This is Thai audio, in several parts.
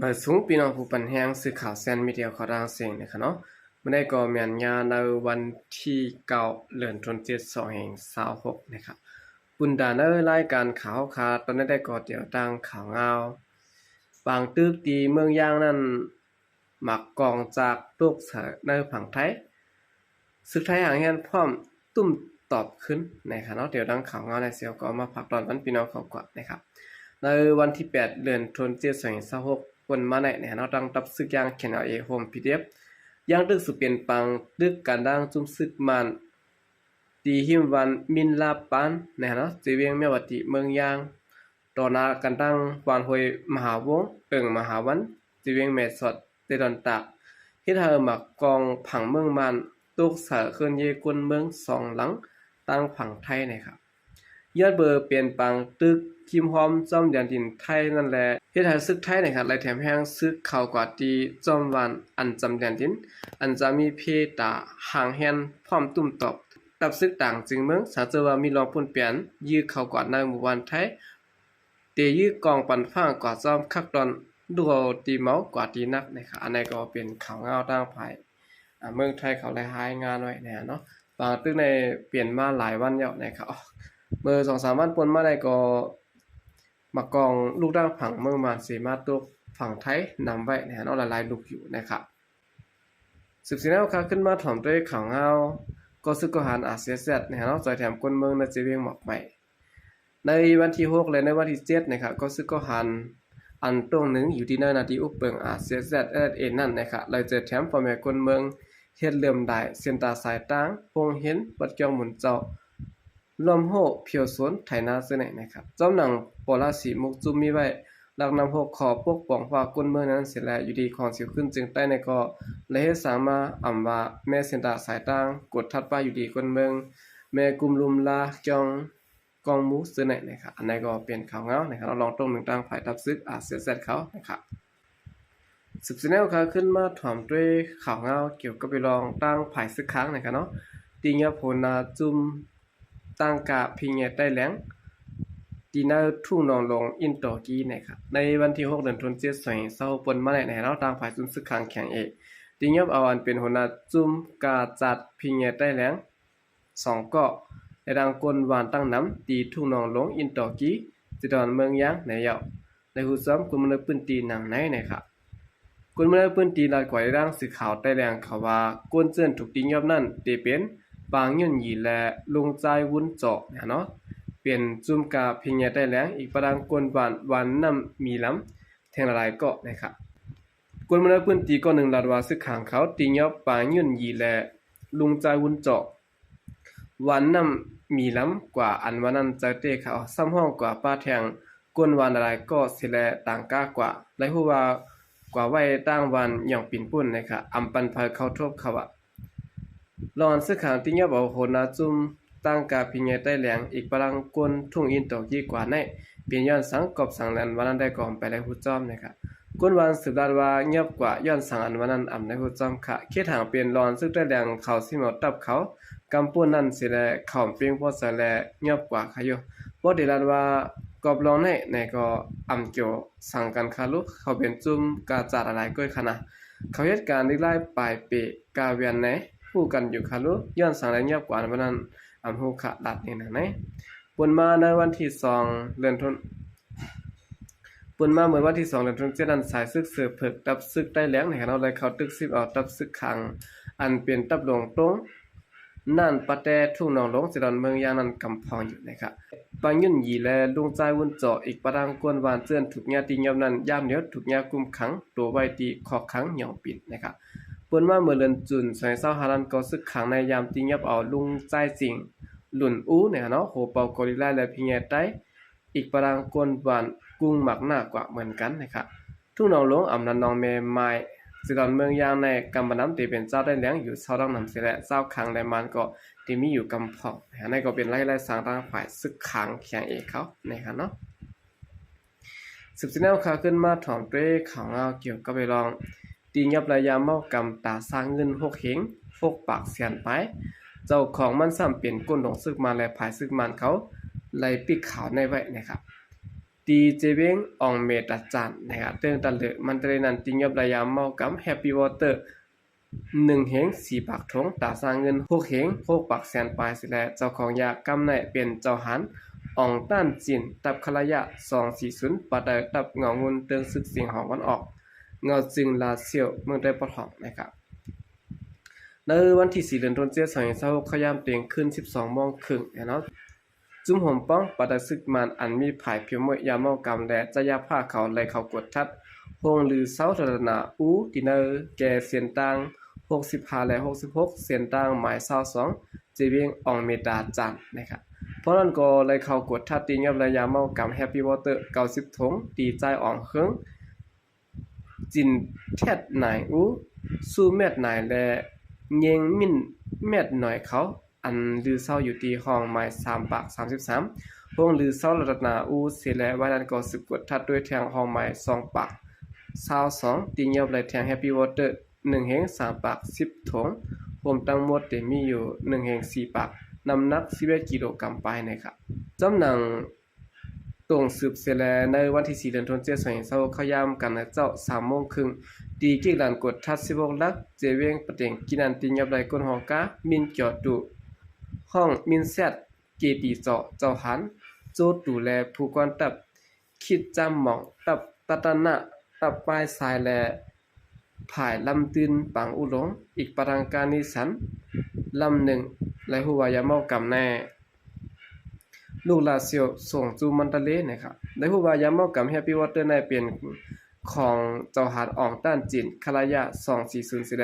มาสูงพี่น้องผู้ปันแห้งสื่อข่าวแซนมีเดียขอดังเสียงนะคะเนาะไม่ได้ก็แม่นยาในวันที่9 เดือนธันวาคม2526นะครับบุญดาเนอร์รายการข่าวคาตอนนี้ได้ก็เดี๋ยวตั้งข่าวเงาบางตึกตีเมืองย่างนั้นหมักกองจากลูกเสือในผังไทยศึกไทยห่างเฮียนพร้อมตุ้มตอบขึ้นนะครับเนาะเดี๋ยวตั้งข่าวเงาในเสียวก็มาพักตอนวันพี่น้องเขาก่อนนะครับในวันที่8 เดือนธันวาคม2526คนมาในเนี่ยเนาะตั้งตับซึกย่างแคนเอาโฮมพีดีเอฟย่างตึกสุเปลี่ยนปังตึกการดังจุ่มซึกมันตีหิมวันมินลาปานเนี่ยเนาะจีเวียงเมียวติเมืองยางต่อนากันตั้งวานหวยมหาวงมหาวันจีเวียงเมสอดเตดอนตากเฮ็ดให้หมักกองผังเมืองมันตุกสาเคลื่อนเยกุนเมือง2 หลังตั้งผังไทยนะครับยอดเบอร์เปลี่ยนปังตึกคิมฮอมจอมแดนดินไทยนั่นแหละเฮ็ดให้ซึกไทยนะครับไล่แถมแห้งซึกเข้ากว่าตีจอมวันอันจำแดนดินอันจะมีเพตาห่างแฮนพร้อมตุ้มตอบตับซึกต่างจึงเมืองสาเจอว่ามีรองปุ่นเปลี่ยนยื้อเข้ากว่าในหมู่บ้านไทยเตยื้อกองปันฟ้างกว่าจอมคักตอนดูตีเมากว่าตีนักนะครับอันนี้ก็เป็นข่าวเงาตั้งภายเมืองไทยเขาได้หายงานไว้แน่เนาะบางตึกในเปลี่ยนมาหลายวันแล้วนะครับเมื่อ2-3 วันปนมาได้ก็มากองลูกด่างผังเมืองมานสีมาตุกฝั่งไทยนำไว้นะเนาะหลายๆลูกอยู่นะครับ14แล้วค่ะขึ้นมาถ่อมด้วยข่าวเงาก็ซึกก็หันอาเซียเซตนะเนาะจอยแถมคนเมืองในจีเวียงหมอกใหม่ในวันที่6และในวันที่7นะครับก็ซึกก็หันอันตรงหนึ่งอยู่ที่ในนาทีอุปเปิงอาเซียเซตเอ็นนั่นนะครับเลยเจอแถมพ่อแม่คนเมืองเฮ็ดเหลื่อมได้เส้นตาสายต่างพงเห็นบัดเกี่ยวหมุนเจ้าลมโหเพียวสวนไถนาซื่อไหนนะครับจอมหนังปอลาสีมุกจุมมีไว้หลักนำ6ขอปกป้องว่าคนเมืองนั้นเสียแลอยู่ดีของสิขึ้นจึงใต้ในก็เลยเฮ็ดสามารถอำว่าแม่เส้นตาสายต่างกดทัดป้าอยู่ดีคนเมืองแม่กุมลุมลาจองกองหมูซื่อไหนนะครับอันนี้ก็เป็นข่าวเงานะครับเราลองตรงหนึ่งตั้งฝ่ายทับซึกอาเซียเซตเขานะครับ14แนวค่ะขึ้นมาถ่อมด้วยข่าวเงาเกี่ยวกับไปลองตั้งฝ่ายซึกค้างนะครับเนาะติญญาโพนาจุมตั้งกะพิงเงใต้แหลงตีนาทุ่งนองลงอินโตกีนะครับในวันที่6 เดือนธันวาคม2526ปนมาในเนาะตั้งฝ่ายจุมซึกค้างแข็งติญญาเอาอันเป็นหัวหน้าจุมกาจัดพิงเงใต้แหลง2 เกาะในดังกลวานตั้งน้ำตีทุ่งนองลงอินโตกีจิดอนเมืองยางในเหยาในหูซ้อมกุมเนปืนตีหนังในนะครับกุมเนปืนตีลาดกว่าร่างสื่อข่าวใต้แหลงเขาว่ากวนเจิ้นถูกตียอบนั่นเตเป็นบางย่นหยีและลงใจวุ้นเจาะเนาะเปลี่ยนจุ่มกาพิงเงได้แล้งอีกประดังกวนวันน้ำมีล้ำแทงละลายเกาะนะครับกวนมาแล้วพื้นตีก็1 ลาดว่าซึกขางเขาตียอบปางย่นหยีและลงใจวุ้นเจาะวันน้ำมีล้ำกว่าอันวันนั้นใจเตะเขาซ้ำห้องกว่าป้าแทงกวนวันอะไรก็สิแลต่างก้ากว่าและผู้ว่ากว่าไว้ตั้งวันอย่างปิ่นปุ่นนะครับอำปันภัยเขาทบเขาอะลอนซึกขางติญญาบ่โหนาจุมตั้งกาพิงเงใต้แหลงอีกพลังกวนทุ่งอินตอกยี่กว่าในเปลี่ยนย้อนสังกบสังแลนวันนั้นได้ก่อมไปแล้วฮู้จอมนะครับกวนวันสืบลาดว่าเงียบกว่าย้อนสังอันวันนั้นอำในฮู้จอมค่ะเขตหางเปลี่ยนลอนซึกใต้แหลงเขาสิหมดตับเขากำปุ่นนั้นสิแลเข้าเปรียงพอสแลเงียบกว่าค่ะอยู่บ่ได้ลาดว่ากอบลองในก็อำเกี่ยวสังกันคาลุเขาเป็นจุมกาจัดอะไรก้อยขนาดเขาเหตุการณ์ได้ไล่ปลายเปกาเวียนในผู้กันอยู่คาลุย้อนสังและเงียบกว่าวันนั้นอำฮูขะลัดนี่นะไหนปนมาในวันที่2 เดือนธันปนมาเมื่อวันที่2 เดือนธันวาคมนั้นสายซึกเสือเพิกตับซึกใต้แหลงให้เราเลยเขาตึก10เอาตับซึกขังอันเป็นตับหลวงตรงนั่นปะแต่ทุ่งนองหลงสิดอนเมืองยางนั้นกำพองอยู่นะครับปางยุ่นหยีและลุงใจวุ้นเจาะอีกประดังกวนวานเจื้อนถูกญาติยามนั้นยามเดียวถูกญากุมขังตัวไว้ตีขอกขังหย่องปิดนะครับปนมาเมื่อเดือนจุน2025นั้นก็ซึกขังในยามติยับเอาลุงใจจริงหลุ่นอู้เนี่ยเนาะโหเปากอริลลาและพิงเงใต้อีกประดังกวนวานกุ้งหมักหน้ากว่าเหมือนกันนะครับทุ่งนองหลงอำนันนองเมไม้สิดอนเมืองยางในกำบน้ำตีเป็นเจ้าได้เลี้ยงอยู่เจ้าดังนำเสียและเจ้าขังและมันก็ที่มีอยู่กำพองในก็เป็นไล่สร้างทางฝ่ายซึกขังแข่งเอกเขานะครับเนาะ14แนวข่าวขึ้นมาถ่อมด้วยข่าวเงาเกี่ยวกับไปลองตียับระยะเมากำตาสร้างเงิน6 เหง6 ปากเสียนไปเจ้าของมันซ้ำเปลี่ยนก้นหลงซึกมาและภายซึกมันเขาไล่ปิกขาวในไว้นะครับ ตีเจเวงอองเมตาจันนะครับเติงตันเลมันเตรนันติงยบระยามเมากำแฮปปี้วอเตอร์1เหง4ปากทงตาสร้างเงิน6เหง6ปากแสนปลายสิแลเจ้าของยากำในเป็นเจ้าหันอองต้านจินตับคลายะ240ปัดได้ตับเงางุนเติงซึกเสียงของวันออกเงาจึงลาเซียวเมืองได้ปะทองนะครับในวันที่4เดือนธันวาคม2026ขยามเตียงขึ้น 12:30 นเนาะจุ่มห่มป้องปะดะซึกมันอันมีภายเพียวมวยยามเมากำและจะยาผ้าเขาไหลเขากดทัดโฮงหรือเซาธรณาอูดินเนอร์แก่เสียนต่าง65และ66เสียนต่างหมาย22จีเวียงอองเมตาจันนะครับเพราะนั้นก็ไหลเขากดทัดติงับระยะเมากำแฮปปี้วอเตอร์90ถุงตีใจอ่องเฮิงจินแทดไหนอูสู้แมดไหนและเยงมินแมดหน่อยเขาอันลือเศร้าอยู่ที่ห้องหมาย3ปาก33ห้องลือเศร้าระดับนาอูเสและวันนั้นก็สึกกดทัดด้วยแทงห้องหมาย2ปาก22ติงยอบเลยแทงแฮปปี้วอเตอร์1เฮง3ปาก10ถุงรวมทั้งหมดที่มีอยู่1เฮง4ปากน้ำหนัก11กิโลกรัมไปนะครับจำหนังตรงสืบเสแลในวันที่4เดือนธันวาคม2020เขายามกันนะเจ้า 3:30 ดีกิกลานกดทัด16ลักเจเวงประเต็งกินันติงยับไหลก้นหอกามินจอดดุห้องมินแซดเกตีเจาะเจ้าหันโจดดูแลผู้กวนตับคิดจำหม่องตับตะตะนะตับปลายสายแลผายลำตื่นปังอุหลงอีกปรังการนิสันลำหนึ่งและหัวยาเมากำแน่ลูกลาเซียวส่งจูมันตะเลนะครับและหัวยาเมากำแฮปปี้วอเตอร์ในเปลี่ยนของเจ้าหาดอ่องต้านจินคลายะ240สิแล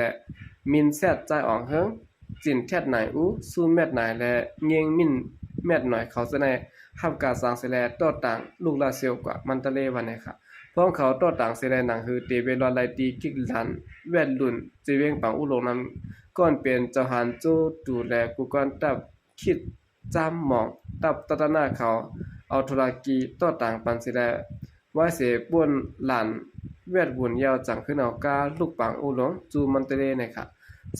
มินแซดใจอ่องเฮิงจินแทดไหนอูสู้แมดไหนและเงงมินแมดหน่อยเขาจะในหับกาสางสิแลต่อต่างลูกลาเซียวกว่ามันตะเลวันนี้ครับพร้อมเขาต่อต่างสิแลหนังคือเตเวลอไลตีกิกลันแวดลุ่นจีเวงปังอุโลนั้นก่อนเป็นเจ้าหานโจดูแลกูก่อนตับคิดจำหมองตับตะตะนาเขาเอาธุรกีต่อต่างปันสิแลว่าเสป่วนหลานเวทบุญยาวจังขึ้นเอากาลูกปังอุหลงจูมันเตเลนะครับ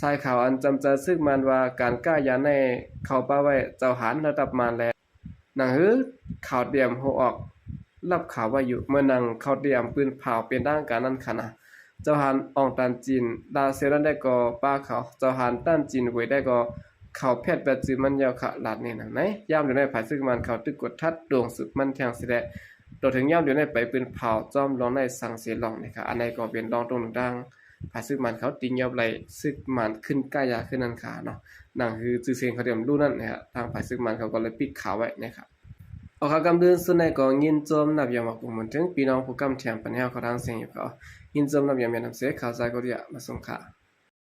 ชายข่าวอันจำใจซึ่งมันว่าการก้ายาในเขาป้าไว้เจ้าหานระดับมาแล้วหนังหือข่าวเดียมโหออกรับข่าวว่าอยู่เมื่อนังเขาเดียมปืนเผาเป็นด้านการนั้นขนาดเจ้าหานอองตันจีนดาเซรันได้ก็ป้าเขาเจ้าหานต้านจีนไว้ได้ก็เขาแพทย์แบบจือมันยาวขะหลาดนี่หนังไหนย่ามอยู่ในภายซึ่งมันเขาตึกกดทัดดวงสึกมันแทงสิแลตัวถึงย่ำเดี๋ยวนี้ไปเป็นเผาจอมลองในสังเสียลองนะครับอันไหนก็เป็นลองตรงดังภายซึกมันเขาติงยอบไหลซึกมันขึ้นใกล้ยาขึ้นนันขาเนาะนั่นคือจื่อเสียงเขาเดียมรู้นั่นนะครับทางภายซึกมันเขาก็เลยปิดข่าวไว้นะครับเอาข่าวกำเดินส่วนในก็ยินโจมนับยามว่ากุมถึงพี่น้องผู้กำแถมปัญหาเขาทางเสียงอยู่ก็ยินโจมนับยามนำเสียข่าวสายก็เรียมาส่งข่าว